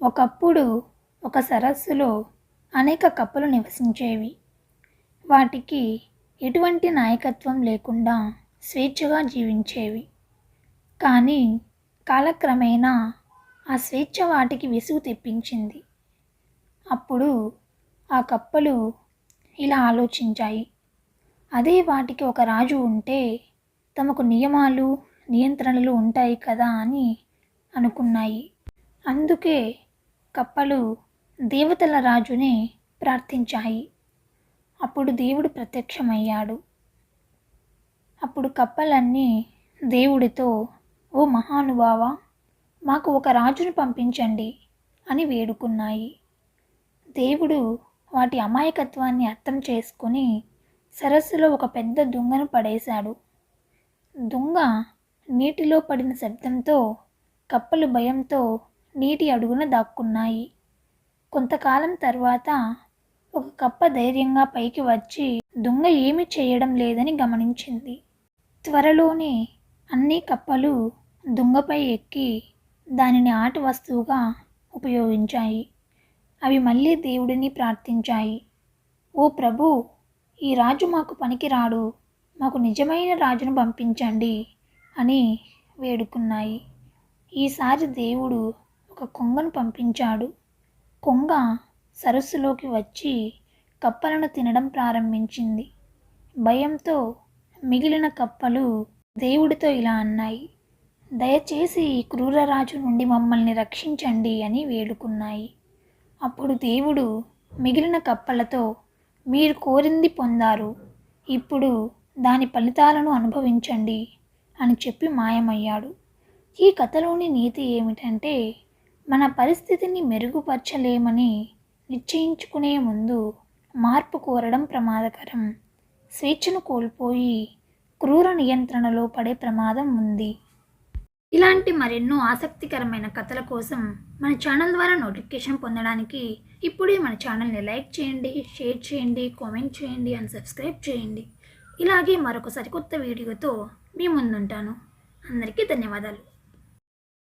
ఒకప్పుడు ఒక సరస్సులో అనేక కప్పలు నివసించేవి. వాటికి ఎటువంటి నాయకత్వం లేకుండా స్వేచ్ఛగా జీవించేవి. కానీ కాలక్రమేణా ఆ స్వేచ్ఛ వాటికి విసుగు తెప్పించింది. అప్పుడు ఆ కప్పలు ఇలా ఆలోచించాయి. అదే వాటికి ఒక రాజు ఉంటే తమకు నియమాలు, నియంత్రణలు ఉంటాయి కదా అని అనుకున్నాయి. అందుకే కప్పలు దేవతల రాజుని ప్రార్థించాయి. అప్పుడు దేవుడు ప్రత్యక్షమయ్యాడు. అప్పుడు కప్పలన్నీ దేవుడితో, ఓ మహానుభావ, మాకు ఒక రాజును పంపించండి అని వేడుకున్నాయి. దేవుడు వాటి అమాయకత్వాన్ని అర్థం చేసుకుని సరస్సులో ఒక పెద్ద దుంగను పడేశాడు. దుంగ నీటిలో పడిన శబ్దంతో కప్పలు భయంతో నీటి అడుగున దాక్కున్నాయి. కొంతకాలం తర్వాత ఒక కప్ప ధైర్యంగా పైకి వచ్చి దుంగ ఏమీ చేయడం లేదని గమనించింది. త్వరలోనే అన్ని కప్పలు దుంగపై ఎక్కి దానిని ఆట వస్తువుగా ఉపయోగించాయి. అవి మళ్ళీ దేవుడిని ప్రార్థించాయి. ఓ ప్రభు, ఈ రాజు మాకు పనికిరాడు, మాకు నిజమైన రాజును పంపించండి అని వేడుకున్నాయి. ఈసారి దేవుడు ఒక కొంగను పంపించాడు. కొంగ సరస్సులోకి వచ్చి కప్పలను తినడం ప్రారంభించింది. భయంతో మిగిలిన కప్పలు దేవుడితో ఇలా అన్నాయి, దయచేసి ఈ క్రూరరాజు నుండి మమ్మల్ని రక్షించండి అని వేడుకున్నాయి. అప్పుడు దేవుడు మిగిలిన కప్పలతో, మీరు కోరింది పొందారు, ఇప్పుడు దాని ఫలితాలను అనుభవించండి అని చెప్పి మాయమయ్యాడు. ఈ కథలోని నీతి ఏమిటంటే, మన పరిస్థితిని మెరుగుపరచలేమని నిశ్చయించుకునే ముందు మార్పు కోరడం ప్రమాదకరం. స్వేచ్ఛను కోల్పోయి క్రూర నియంత్రణలో పడే ప్రమాదం ఉంది. ఇలాంటి మరెన్నో ఆసక్తికరమైన కథల కోసం మన ఛానల్ ద్వారా నోటిఫికేషన్ పొందడానికి ఇప్పుడే మన ఛానల్ని లైక్ చేయండి, షేర్ చేయండి, కామెంట్ చేయండి అండ్ సబ్స్క్రైబ్ చేయండి. ఇలాగే మరొక సరికొత్త వీడియోతో మీ ముందుంటాను. అందరికీ ధన్యవాదాలు.